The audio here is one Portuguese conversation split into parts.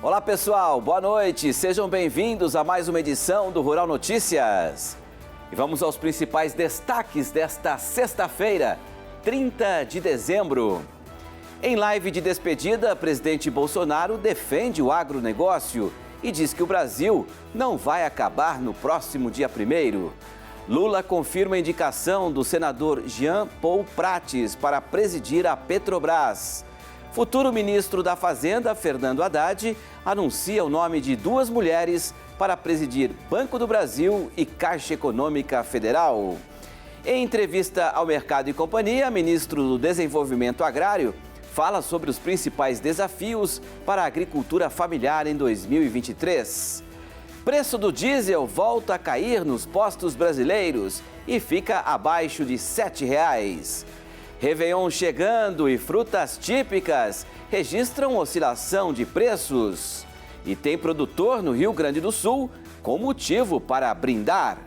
Olá pessoal, boa noite, sejam bem-vindos a mais uma edição do Rural Notícias. E vamos aos principais destaques desta sexta-feira, 30 de dezembro. Em live de despedida, presidente Bolsonaro defende o agronegócio e diz que o Brasil não vai acabar no próximo dia 1º. Lula confirma a indicação do senador Jean Paul Prates para presidir a Petrobras. Futuro ministro da Fazenda, Fernando Haddad, anuncia o nome de 2 mulheres para presidir Banco do Brasil e Caixa Econômica Federal. Em entrevista ao Mercado e Companhia, ministro do Desenvolvimento Agrário fala sobre os principais desafios para a agricultura familiar em 2023. Preço do diesel volta a cair nos postos brasileiros e fica abaixo de R$ 7,00. Réveillon chegando e frutas típicas registram oscilação de preços. E tem produtor no Rio Grande do Sul com motivo para brindar.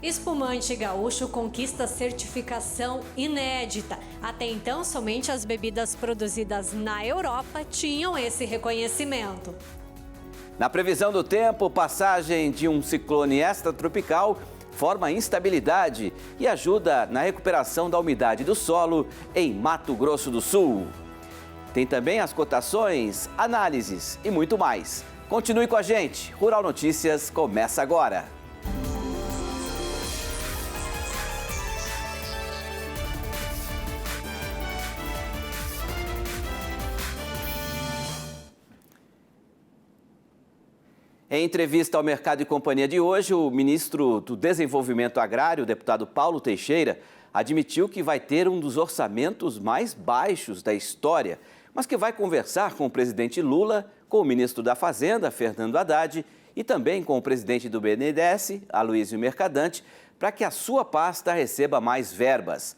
Espumante gaúcho conquista certificação inédita. Até então, somente as bebidas produzidas na Europa tinham esse reconhecimento. Na previsão do tempo, passagem de um ciclone extratropical forma instabilidade e ajuda na recuperação da umidade do solo em Mato Grosso do Sul. Tem também as cotações, análises e muito mais. Continue com a gente. Rural Notícias começa agora. Em entrevista ao Mercado e Companhia de hoje, o ministro do Desenvolvimento Agrário, o deputado Paulo Teixeira, admitiu que vai ter um dos orçamentos mais baixos da história, mas que vai conversar com o presidente Lula, com o ministro da Fazenda, Fernando Haddad, e também com o presidente do BNDES, Aloysio Mercadante, para que a sua pasta receba mais verbas.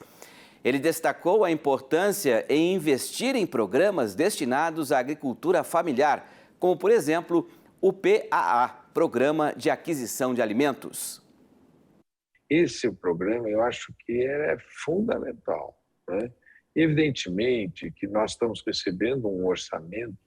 Ele destacou a importância em investir em programas destinados à agricultura familiar, como, por exemplo, o PAA, Programa de Aquisição de Alimentos. Esse programa eu acho que é fundamental, né? Evidentemente que nós estamos recebendo um orçamento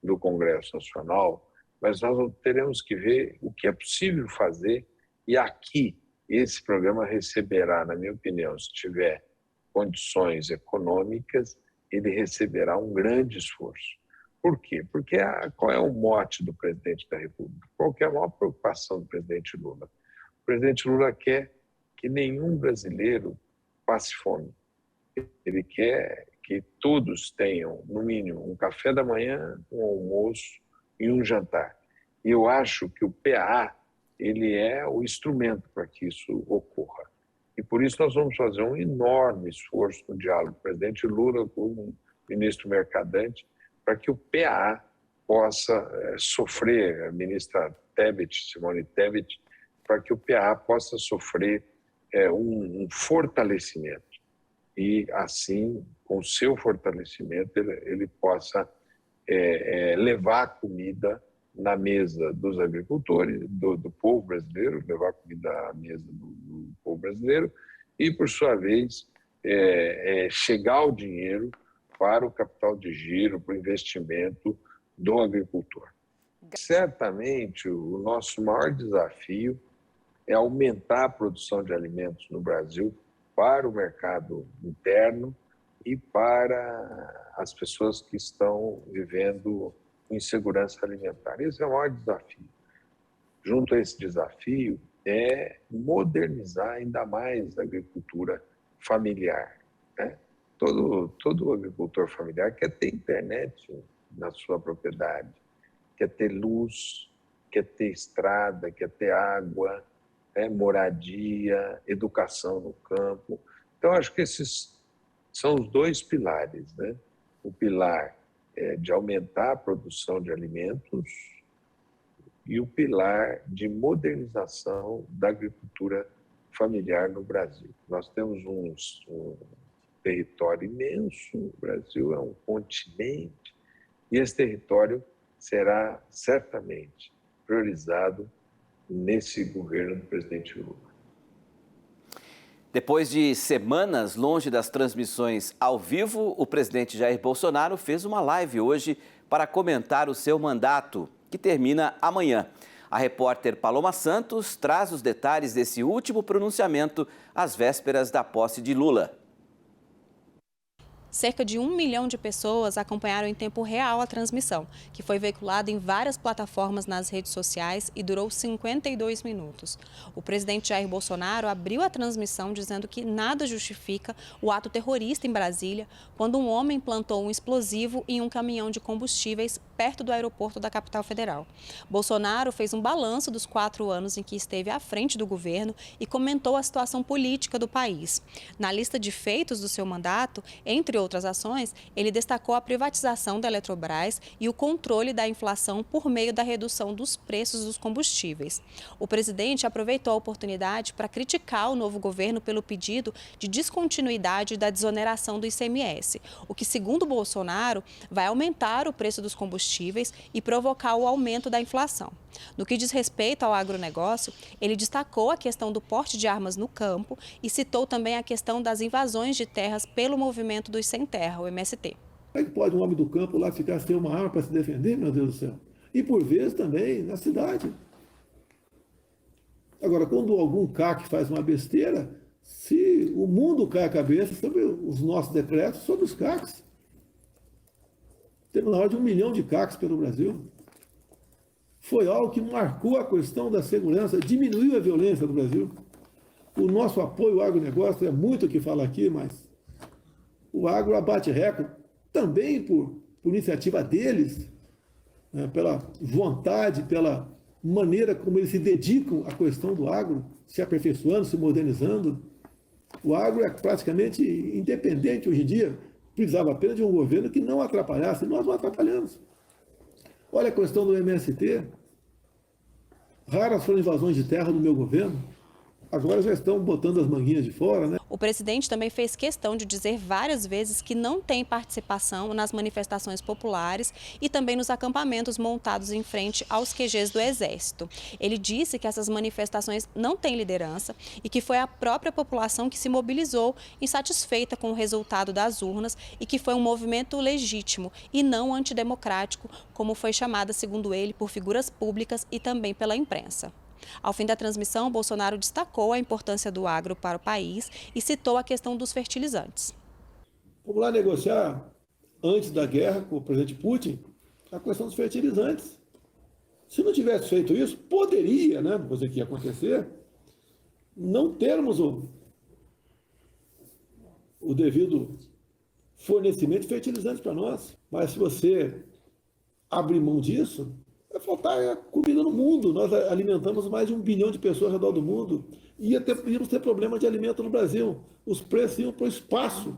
do Congresso Nacional, mas nós teremos que ver o que é possível fazer e aqui esse programa receberá, na minha opinião, se tiver condições econômicas, ele receberá um grande esforço. Por quê? Porque qual é o mote do presidente da República? Qual que é a maior preocupação do presidente Lula? O presidente Lula quer que nenhum brasileiro passe fome. Ele quer que todos tenham, no mínimo, um café da manhã, um almoço e um jantar. E eu acho que o PAA ele é o instrumento para que isso ocorra. E por isso nós vamos fazer um enorme esforço no diálogo do presidente Lula com o ministro Mercadante, para que o PAA possa sofrer, a ministra Tebet, Simone Tebet, para que o PAA possa sofrer um fortalecimento. E, assim, com o seu fortalecimento, ele possa levar comida na mesa dos agricultores, do povo brasileiro, levar comida à mesa do povo brasileiro e, por sua vez, chegar o dinheiro para o capital de giro, para o investimento do agricultor. Certamente, o nosso maior desafio é aumentar a produção de alimentos no Brasil para o mercado interno e para as pessoas que estão vivendo insegurança alimentar. Esse é o maior desafio. Junto a esse desafio é modernizar ainda mais a agricultura familiar, né? Todo agricultor familiar quer ter internet na sua propriedade, quer ter luz, quer ter estrada, quer ter água, moradia, educação no campo. Então, acho que esses são os 2 pilares, né? O pilar de aumentar a produção de alimentos e o pilar de modernização da agricultura familiar no Brasil. Nós temos um território imenso, o Brasil é um continente, e esse território será certamente priorizado nesse governo do presidente Lula. Depois de semanas longe das transmissões ao vivo, o presidente Jair Bolsonaro fez uma live hoje para comentar o seu mandato, que termina amanhã. A repórter Paloma Santos traz os detalhes desse último pronunciamento às vésperas da posse de Lula. Cerca de 1 milhão de pessoas acompanharam em tempo real a transmissão, que foi veiculada em várias plataformas nas redes sociais e durou 52 minutos. O presidente Jair Bolsonaro abriu a transmissão dizendo que nada justifica o ato terrorista em Brasília, quando um homem plantou um explosivo em um caminhão de combustíveis perto do aeroporto da capital federal. Bolsonaro fez um balanço dos 4 anos em que esteve à frente do governo e comentou a situação política do país. Na lista de feitos do seu mandato, entre outras ações, ele destacou a privatização da Eletrobras e o controle da inflação por meio da redução dos preços dos combustíveis. O presidente aproveitou a oportunidade para criticar o novo governo pelo pedido de descontinuidade da desoneração do ICMS, o que, segundo Bolsonaro, vai aumentar o preço dos combustíveis e provocar o aumento da inflação. No que diz respeito ao agronegócio, ele destacou a questão do porte de armas no campo e citou também a questão das invasões de terras pelo movimento dos sem terra, o MST. Como é que pode um homem do campo lá ficar sem uma arma para se defender, meu Deus do céu? E por vezes também na cidade. Agora, quando algum CAC faz uma besteira, se o mundo cai a cabeça sobre os nossos decretos, sobre os CACs. Temos na ordem de 1 milhão de CACs pelo Brasil. Foi algo que marcou a questão da segurança, diminuiu a violência no Brasil. O nosso apoio ao agronegócio é muito o que fala aqui, mas o agro abate recorde, também por iniciativa deles, né, pela vontade, pela maneira como eles se dedicam à questão do agro, se aperfeiçoando, se modernizando. O agro é praticamente independente hoje em dia, precisava apenas de um governo que não atrapalhasse, nós não atrapalhamos. Olha a questão do MST, raras foram invasões de terra no meu governo, agora já estão botando as manguinhas de fora, né? O presidente também fez questão de dizer várias vezes que não tem participação nas manifestações populares e também nos acampamentos montados em frente aos QGs do Exército. Ele disse que essas manifestações não têm liderança e que foi a própria população que se mobilizou insatisfeita com o resultado das urnas e que foi um movimento legítimo e não antidemocrático, como foi chamada, segundo ele, por figuras públicas e também pela imprensa. Ao fim da transmissão, Bolsonaro destacou a importância do agro para o país e citou a questão dos fertilizantes. Vamos lá negociar, antes da guerra com o presidente Putin, a questão dos fertilizantes. Se não tivesse feito isso, poderia, né, coisa que ia acontecer, não termos o devido fornecimento de fertilizantes para nós. Mas se você abrir mão disso, vai faltar comida no mundo. Nós alimentamos mais de 1 bilhão de pessoas ao redor do mundo. Íamos ter problema de alimento no Brasil. Os preços iam para o espaço.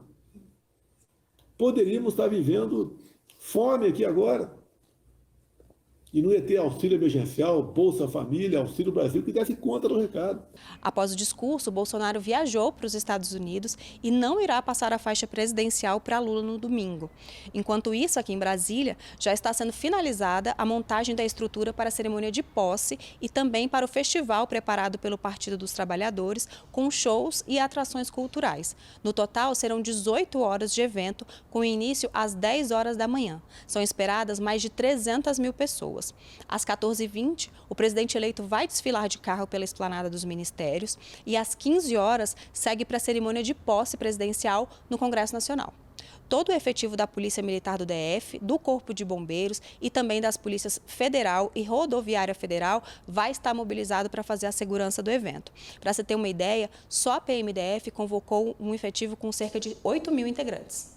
Poderíamos estar vivendo fome aqui agora. E não ia ter auxílio emergencial, Bolsa Família, Auxílio Brasil, que desse conta do recado. Após o discurso, Bolsonaro viajou para os Estados Unidos e não irá passar a faixa presidencial para Lula no domingo. Enquanto isso, aqui em Brasília, já está sendo finalizada a montagem da estrutura para a cerimônia de posse e também para o festival preparado pelo Partido dos Trabalhadores, com shows e atrações culturais. No total, serão 18 horas de evento, com início às 10 horas da manhã. São esperadas mais de 300 mil pessoas. Às 14h20, o presidente eleito vai desfilar de carro pela esplanada dos ministérios e às 15 horas segue para a cerimônia de posse presidencial no Congresso Nacional. Todo o efetivo da Polícia Militar do DF, do Corpo de Bombeiros e também das Polícias Federal e Rodoviária Federal vai estar mobilizado para fazer a segurança do evento. Para você ter uma ideia, só a PMDF convocou um efetivo com cerca de 8 mil integrantes.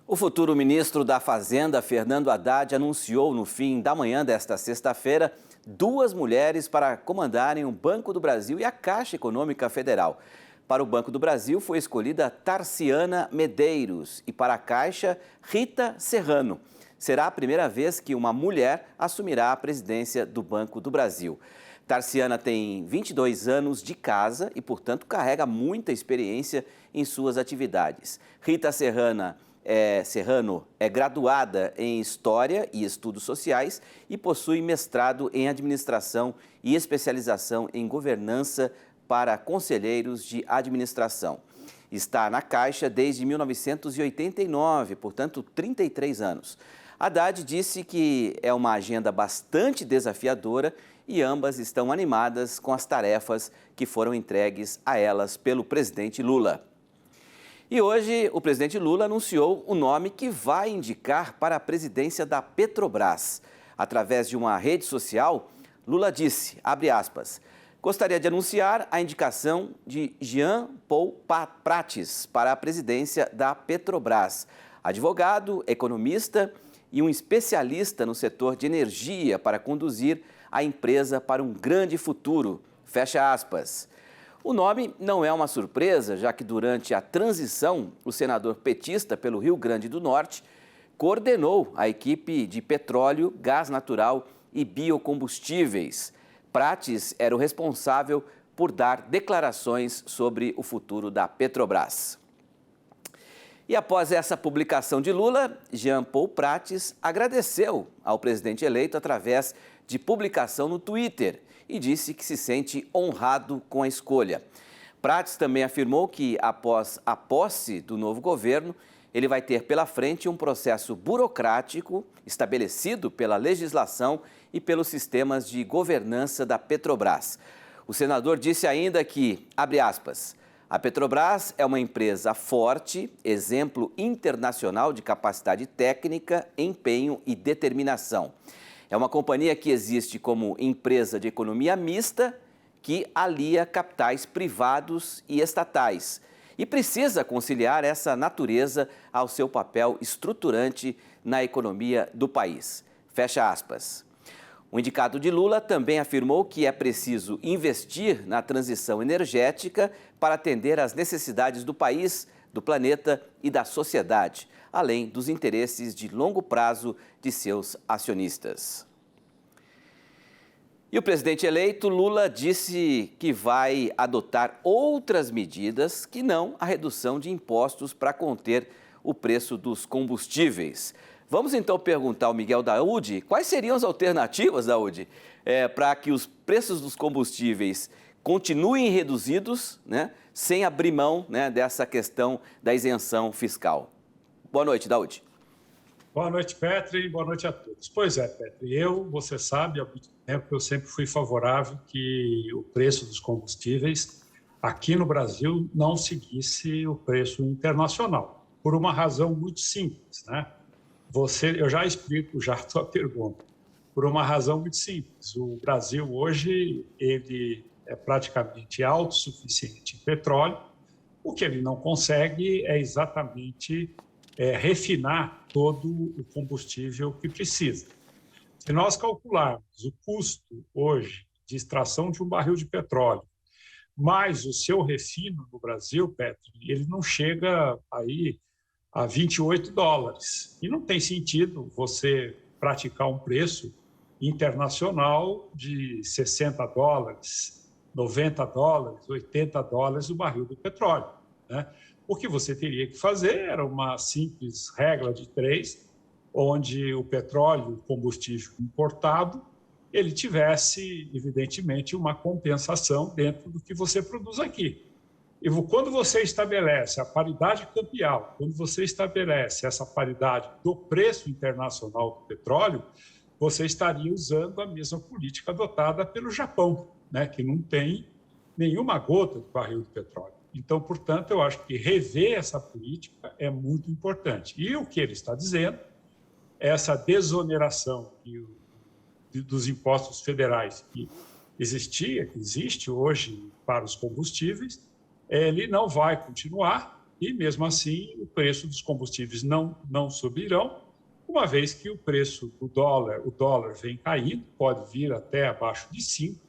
O futuro ministro da Fazenda, Fernando Haddad, anunciou no fim da manhã desta sexta-feira 2 mulheres para comandarem o Banco do Brasil e a Caixa Econômica Federal. Para o Banco do Brasil foi escolhida Tarciana Medeiros e para a Caixa, Rita Serrano. Será a primeira vez que uma mulher assumirá a presidência do Banco do Brasil. Tarciana tem 22 anos de casa e, portanto, carrega muita experiência em suas atividades. Rita Serrano é graduada em História e Estudos Sociais e possui mestrado em Administração e especialização em Governança para Conselheiros de Administração. Está na Caixa desde 1989, portanto, 33 anos. Haddad disse que é uma agenda bastante desafiadora e ambas estão animadas com as tarefas que foram entregues a elas pelo presidente Lula. E hoje o presidente Lula anunciou o nome que vai indicar para a presidência da Petrobras. Através de uma rede social, Lula disse, abre aspas, gostaria de anunciar a indicação de Jean Paul Prates para a presidência da Petrobras, advogado, economista e um especialista no setor de energia para conduzir a empresa para um grande futuro, fecha aspas. O nome não é uma surpresa, já que durante a transição, o senador petista pelo Rio Grande do Norte coordenou a equipe de petróleo, gás natural e biocombustíveis. Prates era o responsável por dar declarações sobre o futuro da Petrobras. E após essa publicação de Lula, Jean Paul Prates agradeceu ao presidente eleito através de publicação no Twitter e disse que se sente honrado com a escolha. Prates também afirmou que, após a posse do novo governo, ele vai ter pela frente um processo burocrático estabelecido pela legislação e pelos sistemas de governança da Petrobras. O senador disse ainda que, abre aspas, a Petrobras é uma empresa forte, exemplo internacional de capacidade técnica, empenho e determinação. É uma companhia que existe como empresa de economia mista que alia capitais privados e estatais e precisa conciliar essa natureza ao seu papel estruturante na economia do país. Fecha aspas. O indicado de Lula também afirmou que é preciso investir na transição energética para atender às necessidades do país, do planeta e da sociedade, além dos interesses de longo prazo de seus acionistas. E o presidente eleito Lula disse que vai adotar outras medidas que não a redução de impostos para conter o preço dos combustíveis. Vamos então perguntar ao Miguel Daoud quais seriam as alternativas, Daoud, para que os preços dos combustíveis continuem reduzidos, né, sem abrir mão, né, dessa questão da isenção fiscal. Boa noite, Daoud. Boa noite, Petri, boa noite a todos. Pois é, Petri, você sabe, há muito tempo eu sempre fui favorável que o preço dos combustíveis aqui no Brasil não seguisse o preço internacional, por uma razão muito simples, né? Eu já explico já a tua pergunta. Por uma razão muito simples. O Brasil hoje ele é praticamente autossuficiente em petróleo. O que ele não consegue é exatamente refinar todo o combustível que precisa. Se nós calcularmos o custo hoje de extração de um barril de petróleo, mais o seu refino no Brasil, Petri, ele não chega aí a $28. E não tem sentido você praticar um preço internacional de $60, $90, $80 o barril do petróleo, né? O que você teria que fazer era uma simples regra de 3, onde o petróleo, o combustível importado, ele tivesse, evidentemente, uma compensação dentro do que você produz aqui. E quando você estabelece a paridade cambial, quando você estabelece essa paridade do preço internacional do petróleo, você estaria usando a mesma política adotada pelo Japão, né, que não tem nenhuma gota de barril de petróleo. Então, portanto, eu acho que rever essa política é muito importante. E o que ele está dizendo, essa desoneração dos impostos federais que existe hoje para os combustíveis, ele não vai continuar e, mesmo assim, o preço dos combustíveis não subirão, uma vez que o preço do o dólar vem caindo, pode vir até abaixo de 5,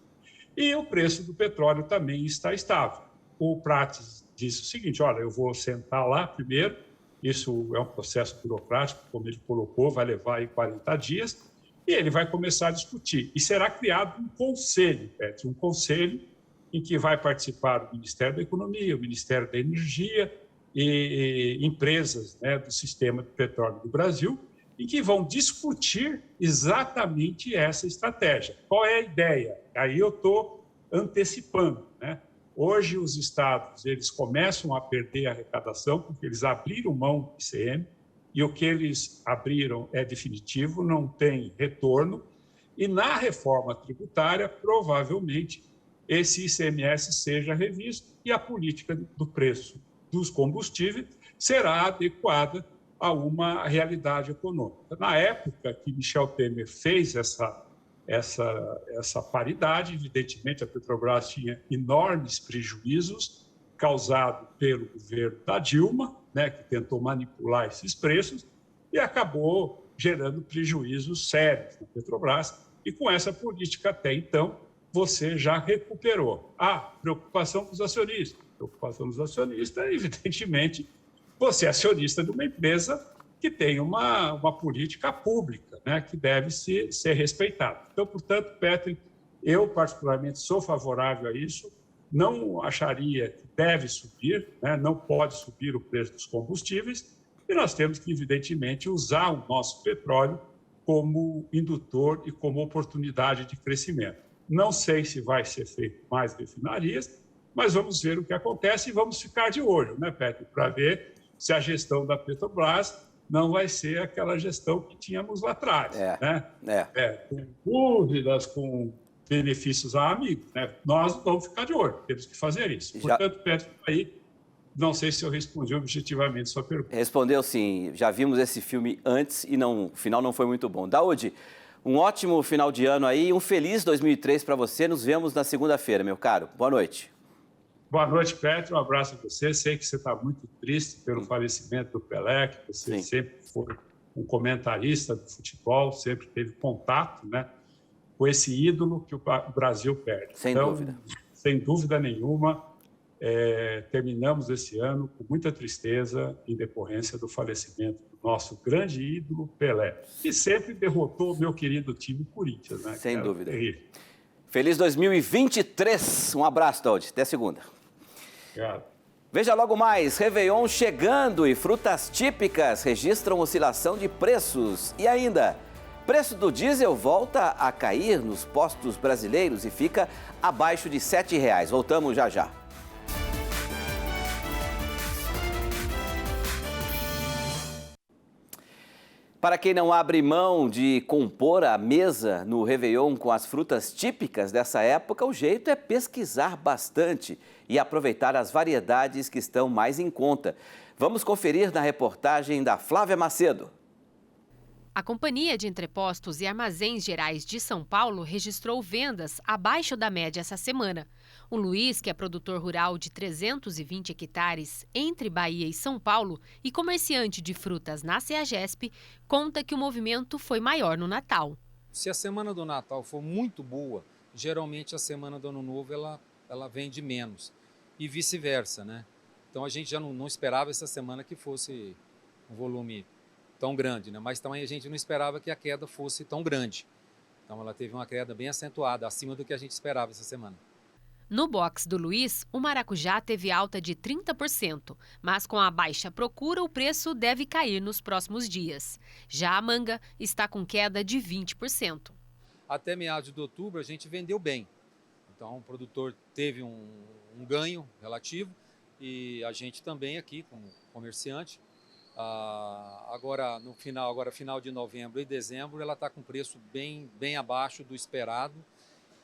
e o preço do petróleo também está estável. O Prates disse o seguinte, olha, eu vou sentar lá primeiro, isso é um processo burocrático, como ele colocou, vai levar aí 40 dias, e ele vai começar a discutir. E será criado um conselho, Petri, um conselho em que vai participar o Ministério da Economia, o Ministério da Energia e empresas, né, do sistema de petróleo do Brasil, e que vão discutir exatamente essa estratégia. Qual é a ideia? Aí eu estou antecipando, né? Hoje, os estados eles começam a perder a arrecadação porque eles abriram mão do ICM e o que eles abriram é definitivo, não tem retorno, e na reforma tributária, provavelmente, esse ICMS seja revisto e a política do preço dos combustíveis será adequada a uma realidade econômica. Na época que Michel Temer fez essa paridade, evidentemente a Petrobras tinha enormes prejuízos causados pelo governo da Dilma, né, que tentou manipular esses preços e acabou gerando prejuízos sérios na Petrobras. E com essa política até então, você já recuperou. Preocupação dos acionistas. Preocupação dos acionistas, evidentemente, você é acionista de uma empresa que tem uma política pública, né, que deve ser respeitada. Então, portanto, Petri, eu particularmente sou favorável a isso, não acharia que deve subir, né, não pode subir o preço dos combustíveis, e nós temos que, evidentemente, usar o nosso petróleo como indutor e como oportunidade de crescimento. Não sei se vai ser feito mais refinarias, mas vamos ver o que acontece e vamos ficar de olho, né, Petri, para ver se a gestão da Petrobras não vai ser aquela gestão que tínhamos lá atrás, com dúvidas, com benefícios a amigos, né? Nós vamos ficar de olho, temos que fazer isso. Portanto, Petri, aí, não sei se eu respondi objetivamente a sua pergunta. Respondeu sim, já vimos esse filme antes e o final não foi muito bom. Daúde, um ótimo final de ano aí, um feliz 2003 para você, nos vemos na segunda-feira, meu caro. Boa noite. Boa noite, Petri, um abraço a você. Sei que você está muito triste pelo falecimento do Pelé, que você sempre foi um comentarista do futebol, sempre teve contato, né, com esse ídolo que o Brasil perde. Sem dúvida. Sem dúvida nenhuma, terminamos esse ano com muita tristeza em decorrência do falecimento do nosso grande ídolo Pelé, que sempre derrotou o meu querido time Corinthians, né? Sem dúvida. Terrível. Feliz 2023. Um abraço, Daúde. Até segunda. Obrigado. Veja logo mais, Réveillon chegando e frutas típicas registram oscilação de preços. E ainda, preço do diesel volta a cair nos postos brasileiros e fica abaixo de R$ 7,00. Voltamos já já. Para quem não abre mão de compor a mesa no Réveillon com as frutas típicas dessa época, o jeito é pesquisar bastante e aproveitar as variedades que estão mais em conta. Vamos conferir na reportagem da Flávia Macedo. A Companhia de Entrepostos e Armazéns Gerais de São Paulo registrou vendas abaixo da média essa semana. O Luiz, que é produtor rural de 320 hectares entre Bahia e São Paulo e comerciante de frutas na CEAGESP, conta que o movimento foi maior no Natal. Se a semana do Natal for muito boa, geralmente a semana do Ano Novo ela vende menos e vice-versa, né? Então a gente já não esperava essa semana que fosse um volume tão grande, né? Mas também a gente não esperava que a queda fosse tão grande. Então ela teve uma queda bem acentuada, acima do que a gente esperava essa semana. No box do Luiz, o maracujá teve alta de 30%, mas com a baixa procura o preço deve cair nos próximos dias. Já a manga está com queda de 20%. Até meados de outubro a gente vendeu bem. Então o produtor teve um ganho relativo e a gente também aqui como comerciante. Agora final de novembro e dezembro, ela está com preço bem abaixo do esperado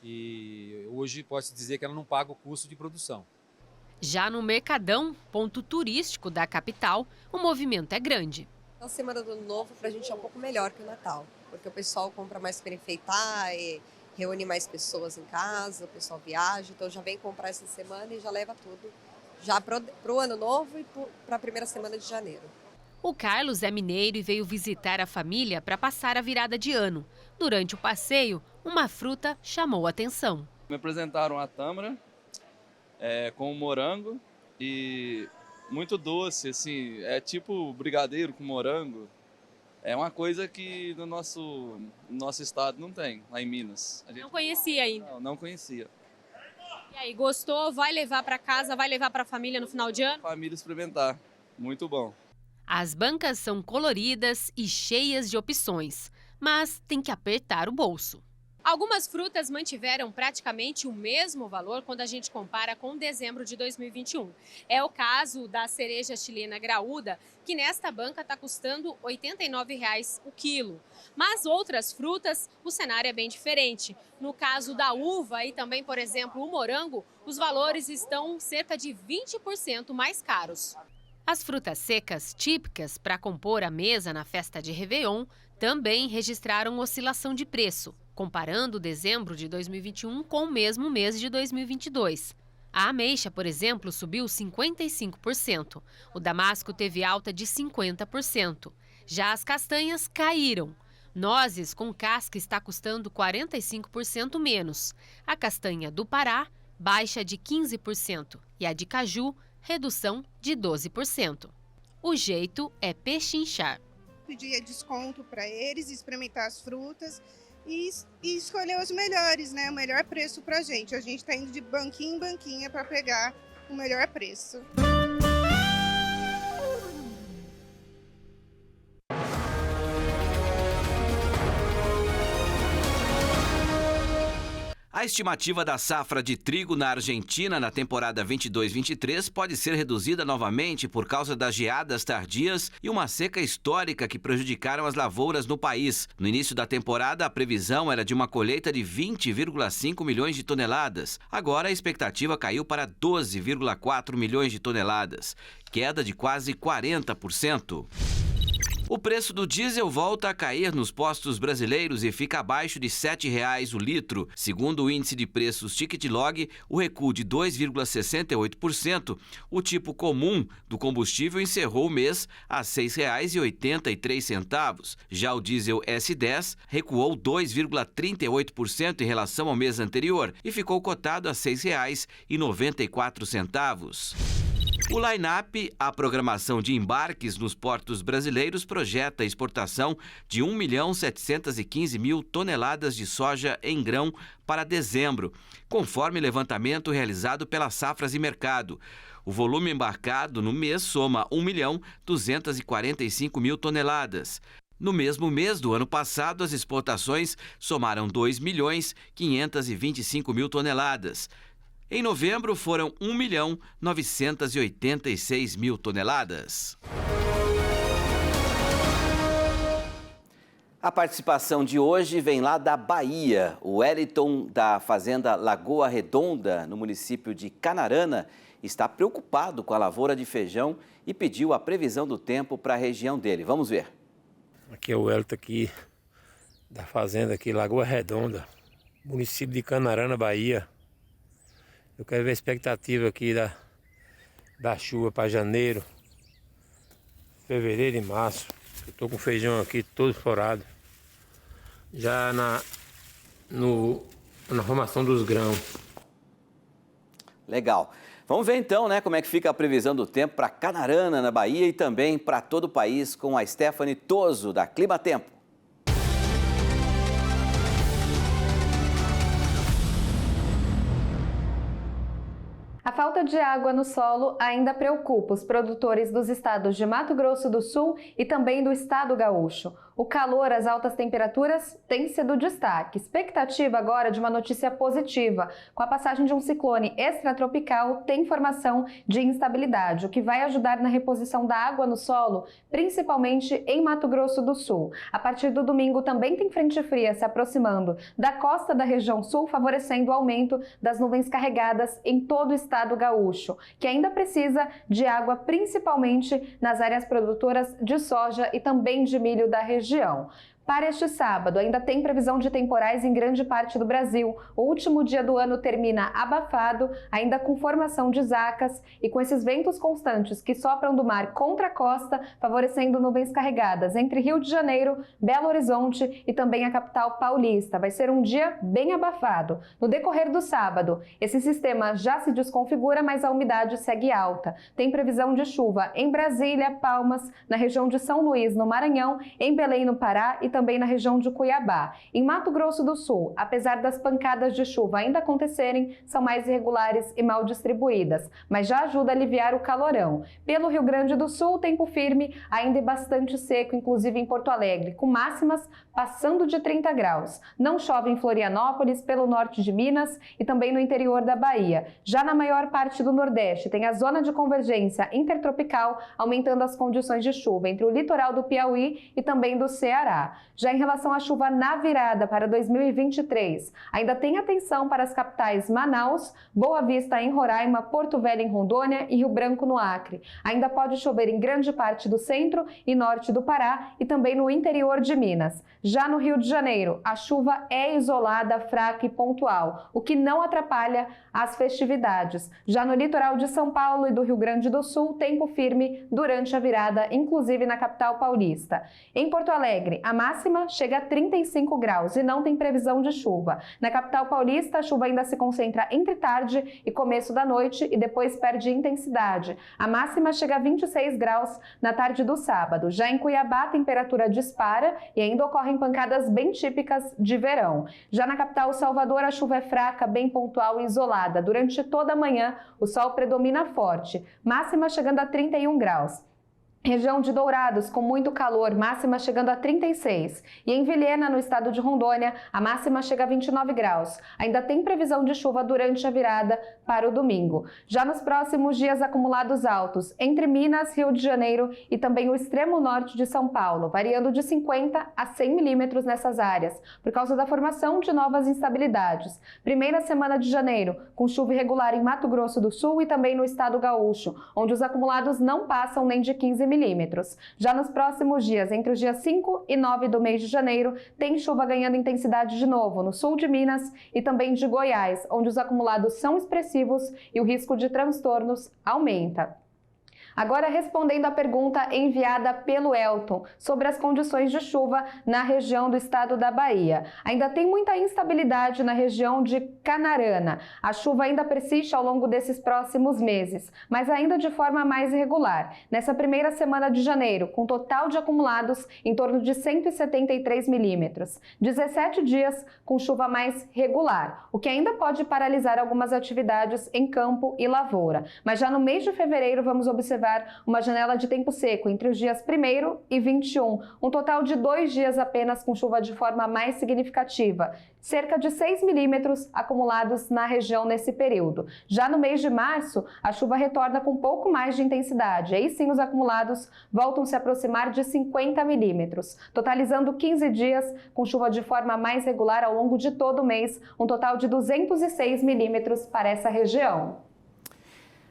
e hoje pode-se dizer que ela não paga o custo de produção. Já no Mercadão, ponto turístico da capital, o movimento é grande. A semana do Ano Novo para a gente é um pouco melhor que o Natal, porque o pessoal compra mais para enfeitar e reúne mais pessoas em casa, o pessoal viaja, então já vem comprar essa semana e já leva tudo já para o Ano Novo e para a primeira semana de janeiro. O Carlos é mineiro e veio visitar a família para passar a virada de ano. Durante o passeio, uma fruta chamou a atenção. Me apresentaram a tâmara com morango e muito doce, assim, é tipo brigadeiro com morango. É uma coisa que no nosso estado não tem, lá em Minas. Não conhecia ainda? Não conhecia. E aí, gostou? Vai levar para casa, vai levar para a família no final de ano? Família experimentar, muito bom. As bancas são coloridas e cheias de opções, mas tem que apertar o bolso. Algumas frutas mantiveram praticamente o mesmo valor quando a gente compara com dezembro de 2021. É o caso da cereja chilena graúda, que nesta banca está custando R$ 89,00 o quilo. Mas outras frutas, o cenário é bem diferente. No caso da uva e também, por exemplo, o morango, os valores estão cerca de 20% mais caros. As frutas secas, típicas para compor a mesa na festa de Réveillon, também registraram oscilação de preço, comparando dezembro de 2021 com o mesmo mês de 2022. A ameixa, por exemplo, subiu 55%. O damasco teve alta de 50%. Já as castanhas caíram. Nozes com casca está custando 45% menos. A castanha do Pará, baixa de 15%. E a de caju, redução de 12%. O jeito é pechinchar. Pedir desconto para eles, experimentar as frutas e escolher os melhores, né? O melhor preço para a gente. A gente está indo de banquinha em banquinha para pegar o melhor preço. A estimativa da safra de trigo na Argentina na temporada 22-23 pode ser reduzida novamente por causa das geadas tardias e uma seca histórica que prejudicaram as lavouras no país. No início da temporada, a previsão era de uma colheita de 20,5 milhões de toneladas. Agora, a expectativa caiu para 12,4 milhões de toneladas, queda de quase 40%. O preço do diesel volta a cair nos postos brasileiros e fica abaixo de R$ 7,00 o litro. Segundo o índice de preços Ticket-Log, o recuo de 2,68%, o tipo comum do combustível encerrou o mês a R$ 6,83. Já o diesel S10 recuou 2,38% em relação ao mês anterior e ficou cotado a R$ 6,94. O line-up, a programação de embarques nos portos brasileiros, projeta a exportação de 1.715.000 toneladas de soja em grão para dezembro, conforme levantamento realizado pela Safras e Mercado. O volume embarcado no mês soma 1.245.000 toneladas. No mesmo mês do ano passado, as exportações somaram 2.525.000 toneladas. Em novembro, foram 1.986.000 toneladas. A participação de hoje vem lá da Bahia. O Wellington, da fazenda Lagoa Redonda, no município de Canarana, está preocupado com a lavoura de feijão e pediu a previsão do tempo para a região dele. Vamos ver. Aqui é o Wellington, aqui, da fazenda aqui, Lagoa Redonda, município de Canarana, Bahia. Eu quero ver a expectativa aqui da chuva para janeiro, fevereiro e março. Eu estou com o feijão aqui todo florado, já na formação dos grãos. Legal. Vamos ver então, né, como é que fica a previsão do tempo para Canarana, na Bahia, e também para todo o país com a Stephanie Toso, da Clima Tempo. A falta de água no solo ainda preocupa os produtores dos estados de Mato Grosso do Sul e também do estado gaúcho. O calor, as altas temperaturas têm sido destaque. Expectativa agora de uma notícia positiva. Com a passagem de um ciclone extratropical, tem formação de instabilidade, o que vai ajudar na reposição da água no solo, principalmente em Mato Grosso do Sul. A partir do domingo também tem frente fria se aproximando da costa da região sul, favorecendo o aumento das nuvens carregadas em todo o estado gaúcho, que ainda precisa de água, principalmente nas áreas produtoras de soja e também de milho da região. Para este sábado, ainda tem previsão de temporais em grande parte do Brasil. O último dia do ano termina abafado, ainda com formação de zacas e com esses ventos constantes que sopram do mar contra a costa, favorecendo nuvens carregadas entre Rio de Janeiro, Belo Horizonte e também a capital paulista. Vai ser um dia bem abafado. No decorrer do sábado, esse sistema já se desconfigura, mas a umidade segue alta. Tem previsão de chuva em Brasília, Palmas, na região de São Luís, no Maranhão, em Belém, no Pará e também na região de Cuiabá. Em Mato Grosso do Sul, apesar das pancadas de chuva ainda acontecerem, são mais irregulares e mal distribuídas, mas já ajuda a aliviar o calorão. Pelo Rio Grande do Sul, tempo firme, ainda é bastante seco, inclusive em Porto Alegre, com máximas passando de 30 graus. Não chove em Florianópolis, pelo norte de Minas e também no interior da Bahia. Já na maior parte do Nordeste, tem a zona de convergência intertropical, aumentando as condições de chuva entre o litoral do Piauí e também do Ceará. Já em relação à chuva na virada para 2023, ainda tem atenção para as capitais Manaus, Boa Vista em Roraima, Porto Velho em Rondônia e Rio Branco no Acre. Ainda pode chover em grande parte do centro e norte do Pará e também no interior de Minas. Já no Rio de Janeiro, a chuva é isolada, fraca e pontual, o que não atrapalha as festividades. Já no litoral de São Paulo e do Rio Grande do Sul, tempo firme durante a virada, inclusive na capital paulista. Em Porto Alegre, a máxima chega a 35 graus e não tem previsão de chuva. Na capital paulista, a chuva ainda se concentra entre tarde e começo da noite e depois perde intensidade. A máxima chega a 26 graus na tarde do sábado. Já em Cuiabá, a temperatura dispara e ainda ocorrem pancadas bem típicas de verão. Já na capital Salvador, a chuva é fraca, bem pontual e isolada. Durante toda a manhã, o sol predomina forte, máxima chegando a 31 graus. Região de Dourados, com muito calor, máxima chegando a 36. E em Vilhena, no estado de Rondônia, a máxima chega a 29 graus. Ainda tem previsão de chuva durante a virada para o domingo. Já nos próximos dias, acumulados altos entre Minas, Rio de Janeiro e também o extremo norte de São Paulo, variando de 50 a 100 milímetros nessas áreas, por causa da formação de novas instabilidades. Primeira semana de janeiro, com chuva irregular em Mato Grosso do Sul e também no estado gaúcho, onde os acumulados não passam nem de 15 milímetros. Já nos próximos dias, entre os dias 5 e 9 do mês de janeiro, tem chuva ganhando intensidade de novo no sul de Minas e também de Goiás, onde os acumulados são expressivos e o risco de transtornos aumenta. Agora, respondendo à pergunta enviada pelo Elton sobre as condições de chuva na região do estado da Bahia. Ainda tem muita instabilidade na região de Canarana. A chuva ainda persiste ao longo desses próximos meses, mas ainda de forma mais irregular. Nessa primeira semana de janeiro, com total de acumulados em torno de 173 milímetros. 17 dias com chuva mais regular, o que ainda pode paralisar algumas atividades em campo e lavoura. Mas já no mês de fevereiro vamos observar uma janela de tempo seco entre os dias 1º e 21, um total de 2 dias apenas com chuva de forma mais significativa, cerca de 6 milímetros acumulados na região nesse período. Já no mês de março, a chuva retorna com um pouco mais de intensidade, aí sim os acumulados voltam a se aproximar de 50 milímetros, totalizando 15 dias com chuva de forma mais regular ao longo de todo o mês, um total de 206 milímetros para essa região.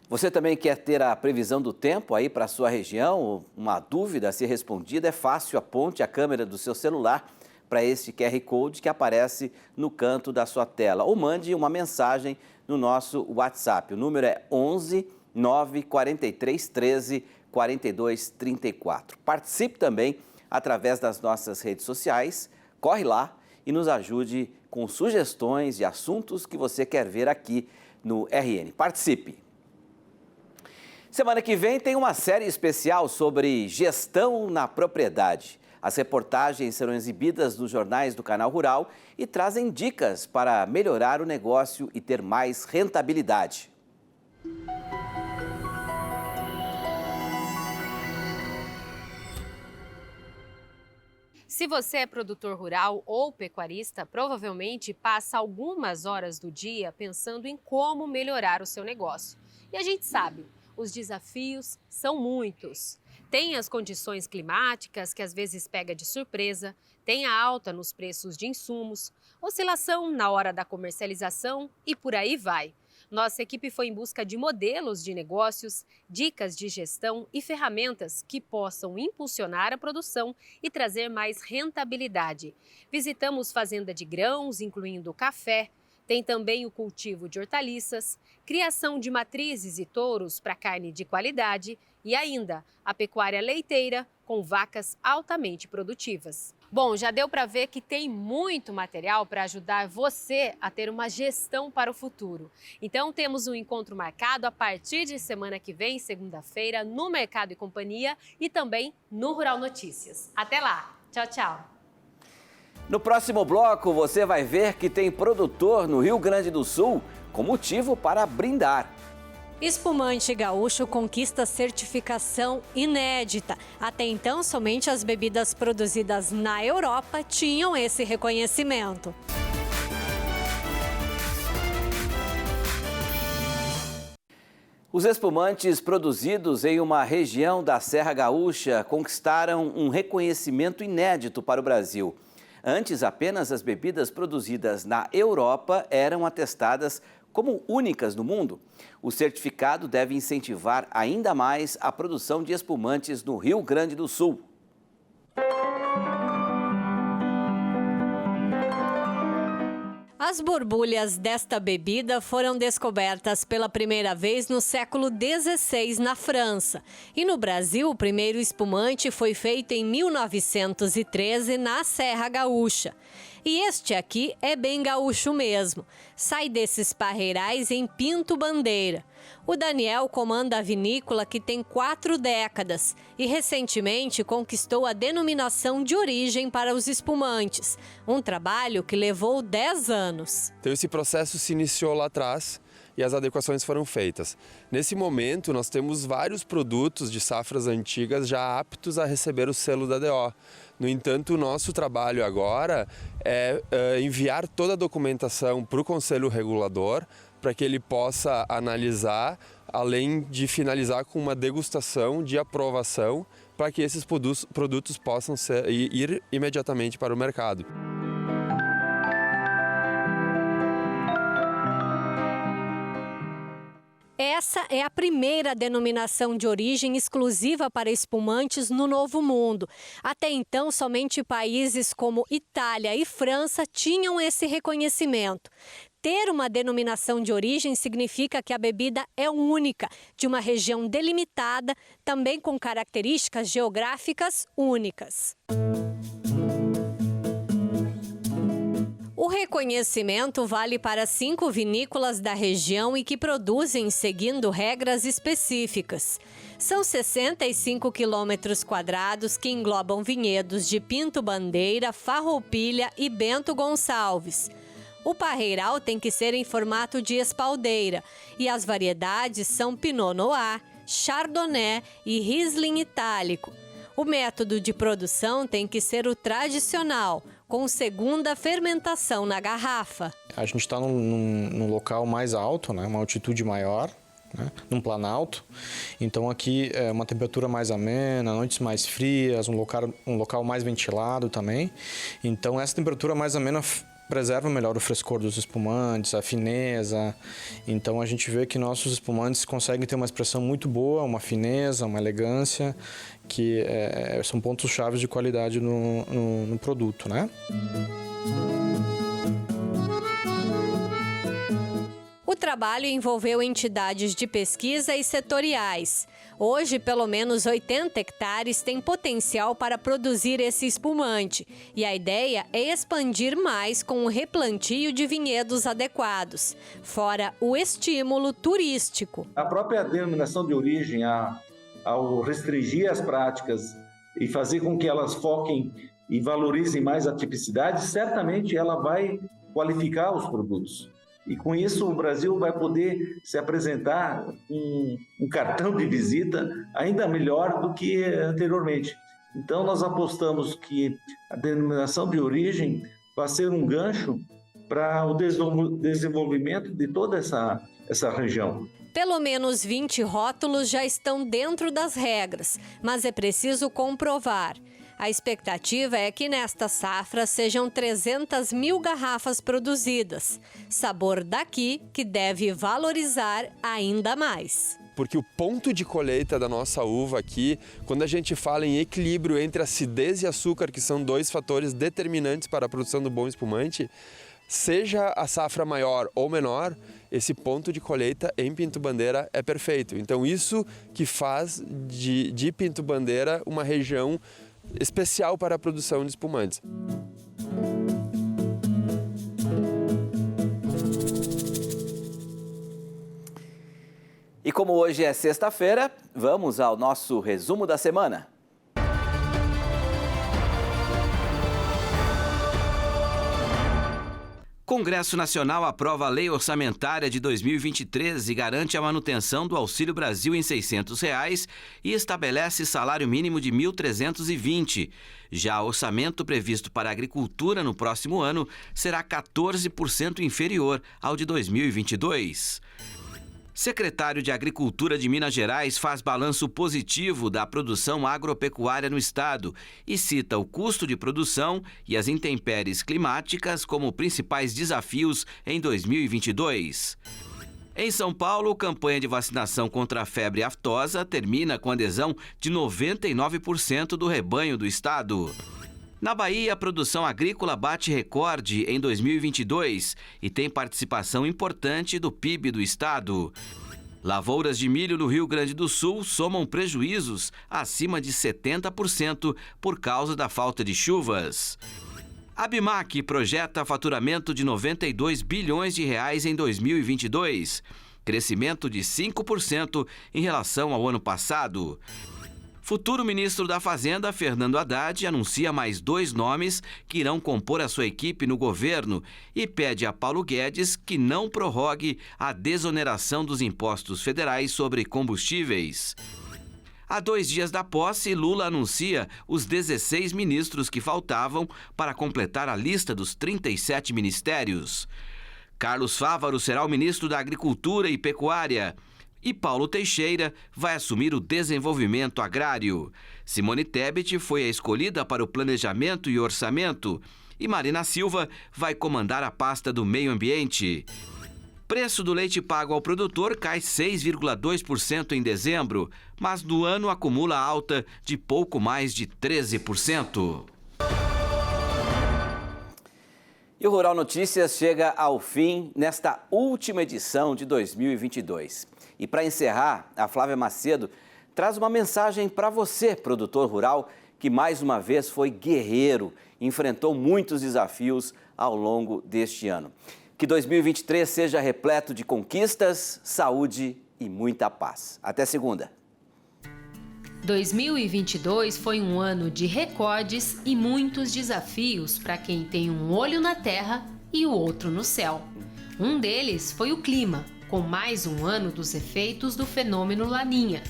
Você também quer ter a previsão do tempo aí para a sua região? Uma dúvida a ser respondida? É fácil, aponte a câmera do seu celular para este QR Code que aparece no canto da sua tela ou mande uma mensagem no nosso WhatsApp. O número é 11 943 13 42 34. Participe também através das nossas redes sociais. Corre lá e nos ajude com sugestões de assuntos que você quer ver aqui no RN. Participe! Semana que vem tem uma série especial sobre gestão na propriedade. As reportagens serão exibidas nos jornais do Canal Rural e trazem dicas para melhorar o negócio e ter mais rentabilidade. Se você é produtor rural ou pecuarista, provavelmente passa algumas horas do dia pensando em como melhorar o seu negócio. E a gente sabe, os desafios são muitos. Tem as condições climáticas, que às vezes pega de surpresa, tem a alta nos preços de insumos, oscilação na hora da comercialização e por aí vai. Nossa equipe foi em busca de modelos de negócios, dicas de gestão e ferramentas que possam impulsionar a produção e trazer mais rentabilidade. Visitamos fazenda de grãos, incluindo café, tem também o cultivo de hortaliças, criação de matrizes e touros para carne de qualidade e ainda a pecuária leiteira com vacas altamente produtivas. Bom, já deu para ver que tem muito material para ajudar você a ter uma gestão para o futuro. Então temos um encontro marcado a partir de semana que vem, segunda-feira, no Mercado e Companhia e também no Rural Notícias. Até lá! Tchau, tchau! No próximo bloco, você vai ver que tem produtor no Rio Grande do Sul com motivo para brindar. Espumante gaúcho conquista certificação inédita. Até então, somente as bebidas produzidas na Europa tinham esse reconhecimento. Os espumantes produzidos em uma região da Serra Gaúcha conquistaram um reconhecimento inédito para o Brasil. Antes, apenas as bebidas produzidas na Europa eram atestadas como únicas no mundo. O certificado deve incentivar ainda mais a produção de espumantes no Rio Grande do Sul. As borbulhas desta bebida foram descobertas pela primeira vez no século XVI na França. E no Brasil, o primeiro espumante foi feito em 1913 na Serra Gaúcha. E este aqui é bem gaúcho mesmo. Sai desses parreirais em Pinto Bandeira. O Daniel comanda a vinícola que tem 4 décadas e recentemente conquistou a denominação de origem para os espumantes. Um trabalho que levou 10 anos. Então esse processo se iniciou lá atrás e as adequações foram feitas. Nesse momento nós temos vários produtos de safras antigas já aptos a receber o selo da DO. No entanto, o nosso trabalho agora é enviar toda a documentação para o Conselho Regulador para que ele possa analisar, além de finalizar com uma degustação de aprovação para que esses produtos possam ir imediatamente para o mercado. Essa é a primeira denominação de origem exclusiva para espumantes no Novo Mundo. Até então, somente países como Itália e França tinham esse reconhecimento. Ter uma denominação de origem significa que a bebida é única, de uma região delimitada, também com características geográficas únicas. O reconhecimento vale para 5 vinícolas da região e que produzem seguindo regras específicas. São 65 quilômetros quadrados que englobam vinhedos de Pinto Bandeira, Farroupilha e Bento Gonçalves. O parreiral tem que ser em formato de espaldeira e as variedades são Pinot Noir, Chardonnay e Riesling itálico. O método de produção tem que ser o tradicional, com segunda fermentação na garrafa. A gente está num local mais alto, né, uma altitude maior, né, num planalto. Então aqui é uma temperatura mais amena, noites mais frias, um local mais ventilado também. Então essa temperatura mais amena preserva melhor o frescor dos espumantes, a fineza. Então a gente vê que nossos espumantes conseguem ter uma expressão muito boa, uma fineza, uma elegância, que são pontos chave de qualidade no produto, né? O trabalho envolveu entidades de pesquisa e setoriais. Hoje, pelo menos 80 hectares têm potencial para produzir esse espumante. E a ideia é expandir mais com o replantio de vinhedos adequados, fora o estímulo turístico. A própria denominação de origem, ao restringir as práticas e fazer com que elas foquem e valorizem mais a tipicidade, certamente ela vai qualificar os produtos. E com isso o Brasil vai poder se apresentar um cartão de visita ainda melhor do que anteriormente. Então nós apostamos que a denominação de origem vai ser um gancho para o desenvolvimento de toda essa região. Pelo menos 20 rótulos já estão dentro das regras, mas é preciso comprovar. A expectativa é que nesta safra sejam 300 mil garrafas produzidas. Sabor daqui que deve valorizar ainda mais. Porque o ponto de colheita da nossa uva aqui, quando a gente fala em equilíbrio entre acidez e açúcar, que são 2 fatores determinantes para a produção do bom espumante, seja a safra maior ou menor, esse ponto de colheita em Pinto Bandeira é perfeito. Então isso que faz de Pinto Bandeira uma região especial para a produção de espumantes. E como hoje é sexta-feira, vamos ao nosso resumo da semana. Congresso Nacional aprova a Lei Orçamentária de 2023 e garante a manutenção do Auxílio Brasil em R$ 600 e estabelece salário mínimo de R$ 1.320. Já o orçamento previsto para a agricultura no próximo ano será 14% inferior ao de 2022. Secretário de Agricultura de Minas Gerais faz balanço positivo da produção agropecuária no estado e cita o custo de produção e as intempéries climáticas como principais desafios em 2022. Em São Paulo, campanha de vacinação contra a febre aftosa termina com adesão de 99% do rebanho do estado. Na Bahia, a produção agrícola bate recorde em 2022 e tem participação importante do PIB do estado. Lavouras de milho no Rio Grande do Sul somam prejuízos acima de 70% por causa da falta de chuvas. A Bimac projeta faturamento de R$ 92 bilhões em 2022, crescimento de 5% em relação ao ano passado. Futuro ministro da Fazenda, Fernando Haddad, anuncia mais 2 nomes que irão compor a sua equipe no governo e pede a Paulo Guedes que não prorrogue a desoneração dos impostos federais sobre combustíveis. Há 2 dias da posse, Lula anuncia os 16 ministros que faltavam para completar a lista dos 37 ministérios. Carlos Fávaro será o ministro da Agricultura e Pecuária. E Paulo Teixeira vai assumir o desenvolvimento agrário. Simone Tebet foi a escolhida para o planejamento e orçamento. E Marina Silva vai comandar a pasta do meio ambiente. Preço do leite pago ao produtor cai 6,2% em dezembro, mas no ano acumula alta de pouco mais de 13%. E o Rural Notícias chega ao fim nesta última edição de 2022. E para encerrar, a Flávia Macedo traz uma mensagem para você, produtor rural, que mais uma vez foi guerreiro, enfrentou muitos desafios ao longo deste ano. Que 2023 seja repleto de conquistas, saúde e muita paz. Até segunda. 2022 foi um ano de recordes e muitos desafios para quem tem um olho na terra e o outro no céu. Um deles foi o clima, com mais um ano dos efeitos do fenômeno Laninha.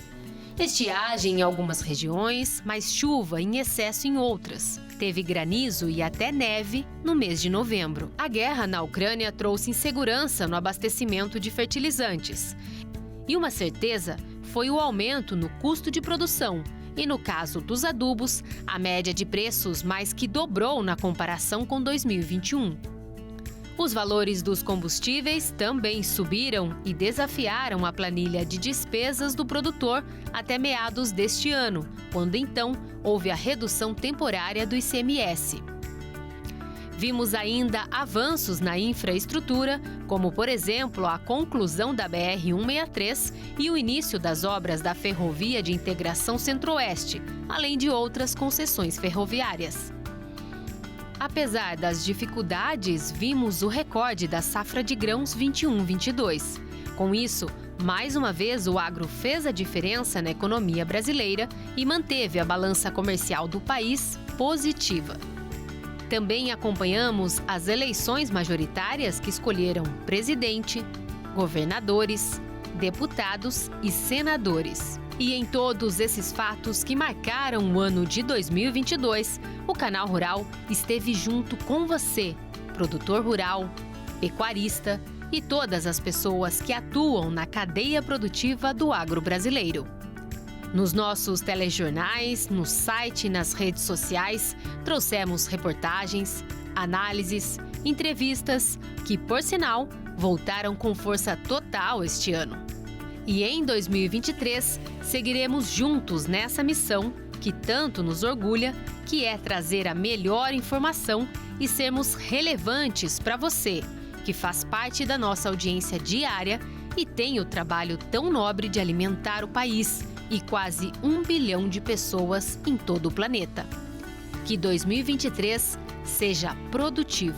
Estiagem em algumas regiões, mas chuva em excesso em outras. Teve granizo e até neve no mês de novembro. A guerra na Ucrânia trouxe insegurança no abastecimento de fertilizantes. E uma certeza foi o aumento no custo de produção. E no caso dos adubos, a média de preços mais que dobrou na comparação com 2021. Os valores dos combustíveis também subiram e desafiaram a planilha de despesas do produtor até meados deste ano, quando então houve a redução temporária do ICMS. Vimos ainda avanços na infraestrutura, como, por exemplo, a conclusão da BR-163 e o início das obras da Ferrovia de Integração Centro-Oeste, além de outras concessões ferroviárias. Apesar das dificuldades, vimos o recorde da safra de grãos 21-22. Com isso, mais uma vez o agro fez a diferença na economia brasileira e manteve a balança comercial do país positiva. Também acompanhamos as eleições majoritárias que escolheram presidente, governadores, deputados e senadores. E em todos esses fatos que marcaram o ano de 2022, o Canal Rural esteve junto com você, produtor rural, pecuarista e todas as pessoas que atuam na cadeia produtiva do agro brasileiro. Nos nossos telejornais, no site e nas redes sociais, trouxemos reportagens, análises, entrevistas que, por sinal, voltaram com força total este ano. E em 2023, seguiremos juntos nessa missão que tanto nos orgulha, que é trazer a melhor informação e sermos relevantes para você, que faz parte da nossa audiência diária e tem o trabalho tão nobre de alimentar o país e quase 1 bilhão de pessoas em todo o planeta. Que 2023 seja produtivo.